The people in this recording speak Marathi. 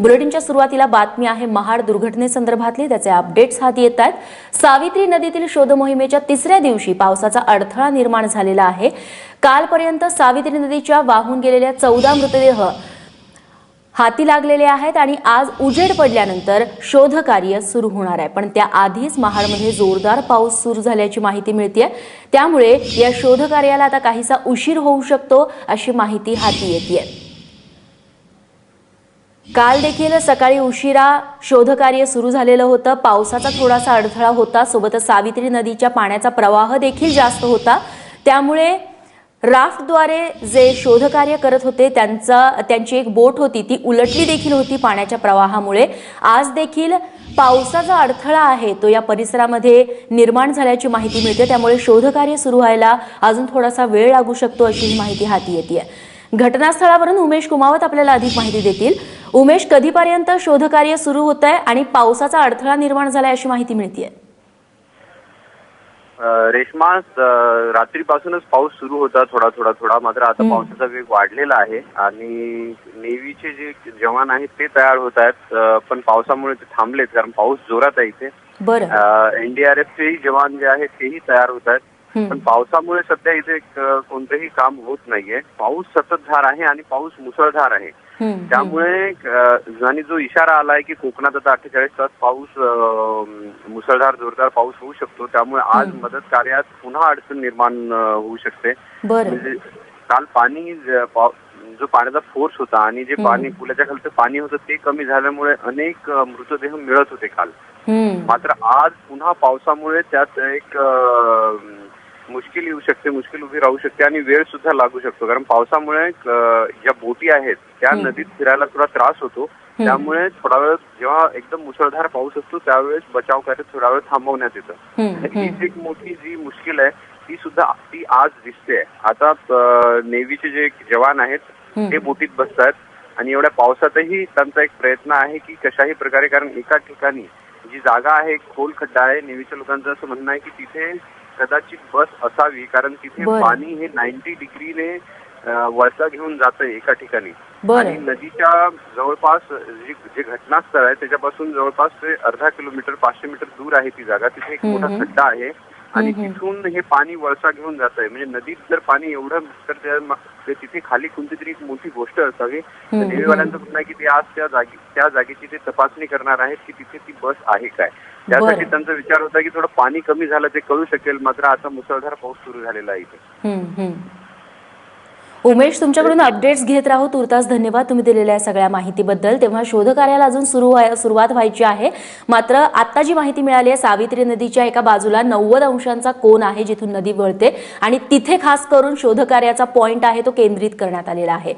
बुलेटिनच्या सुरुवातीला बातमी आहे महाड दुर्घटनेसंदर्भातली, त्याचे अपडेट्स हाती येत आहेत। सावित्री नदीतील शोध मोहिमेच्या तिसऱ्या दिवशी पावसाचा अडथळा निर्माण झालेला आहे। कालपर्यंत सावित्री नदीच्या वाहून गेलेल्या 14 मृतदेह हाती लागलेले आहेत आणि आज उजेड पडल्यानंतर शोध कार्य सुरू होणार आहे। पण त्याआधीच महाडमध्ये जोरदार पाऊस सुरू झाल्याची माहिती मिळते, त्यामुळे या शोध कार्याला आता काहीसा उशीर होऊ शकतो अशी माहिती हाती येते। काल देखील सकाळी उशिरा शोध कार्य सुरू झालेलं होतं। पावसाचा थोडासा अडथळा होता, सोबतच सावित्री नदीच्या पाण्याचा प्रवाह देखील जास्त होता, त्यामुळे राफ्टद्वारे जे शोध कार्य करत होते त्यांची एक बोट होती ती उलटली देखील होती पाण्याच्या प्रवाहामुळे। आज देखील पावसाचा अडथळा आहे तो या परिसरामध्ये निर्माण झाल्याची माहिती मिळते, त्यामुळे शोध कार्य सुरू व्हायला अजून थोडासा वेळ लागू शकतो अशी माहिती हाती येते। घटनास्थळावरून उमेश कुमावत आपल्याला अधिक माहिती देतील। उमेश, कधीपर्यंत शोध कार्य सुरू होत आहे आणि पावसाचा अडथळा निर्माण झालाय अशी माहिती मिळते? रेश्मा, रात्रीपासूनच पाऊस सुरू होता थोडा, मात्र आता पावसाचा वेग वाढलेला आहे आणि नेव्हीचे जे जवान आहेत ते तयार होत आहेत, पण पावसामुळे ते थांबलेत कारण पाऊस जोरात आहे इथे। एनडीआरएफचे जवान जे आहेत तेही तयार होत आहेत, पण पावसामुळे सध्या इथे कोणतेही काम होत नाहीये। पाऊस सततधार आहे आणि पाऊस मुसळधार आहे, त्यामुळे आणि जो इशारा आलाय की कोकणात आता 48 तास पाऊस मुसळधार जोरदार पाऊस होऊ शकतो, त्यामुळे आज मदत कार्यात पुन्हा अडचण निर्माण होऊ शकते। म्हणजे काल पाणी जो पाण्याचा फोर्स होता आणि जे पाणी पुलाच्या खालचं पाणी होतं ते कमी झाल्यामुळे अनेक मृतदेह मिळत होते काल, मात्र आज पुन्हा पावसामुळे त्यात एक मुश्किल येऊ शकते, मुश्किल उभी राहू शकते आणि वेळ सुद्धा लागू शकतो, कारण पावसामुळे ज्या बोटी आहेत त्या नदीत फिरायला थोडा त्रास होतो, त्यामुळे थोडा वेळ जेव्हा एकदम मुसळधार पाऊस असतो त्यावेळेस बचाव कार्य थोडा वेळ थांबवण्यात येतं। हीच एक मोठी जी मुश्किल आहे ती आज दिसते। आता नेव्हीचे जे जवान आहेत ते बोटीत बसतात आणि एवढ्या पावसातही त्यांचा एक प्रयत्न आहे की कशाही प्रकारे, कारण एका ठिकाणी जी जागा आहे खोल खड्डा आहे, नेव्हीच्या लोकांचं असं म्हणणं आहे की तिथे कदाचित बस असावी, कारण तिथे पाणी हे 90 डिग्रीने वळसा घेऊन जातंय एका ठिकाणी आणि नदीच्या जवळपास जे घटनास्थळ आहे त्याच्यापासून जवळपास ते अर्धा किलोमीटर 500 मीटर दूर आहे ती जागा। तिथे एक मोठा खड्डा आहे आणि तिथून हे पाणी वळसा घेऊन जात आहे। म्हणजे नदीत जर पाणी एवढं तर तिथे खाली कोणती तरी एक मोठी गोष्ट असावी। नेव्हीवाल्यांचं म्हणणं आहे की ते आज त्या जागेची ते तपासणी करणार आहेत की तिथे ती बस आहे काय। त्यासाठी त्यांचा विचार होता की थोडं पाणी कमी झालं ते कळू शकेल, मात्र आता मुसळधार पाऊस सुरू झालेला आहे इथे। उमेश, तुमच्याकडून अपडेट्स घेत राहू। तुर्तास धन्यवाद तुम्ही दिलेल्या सगळ्या माहितीबद्दल। तेव्हा शोध कार्याला अजून सुरुवात व्हायची आहे, मात्र आता जी माहिती मिळाली आहे सावित्री नदीच्या एका बाजूला 90 अंशांचा कोन आहे जिथून नदी वळते आणि तिथे खास करून शोध कार्याचा पॉइंट आहे तो केंद्रित करण्यात आलेला आहे।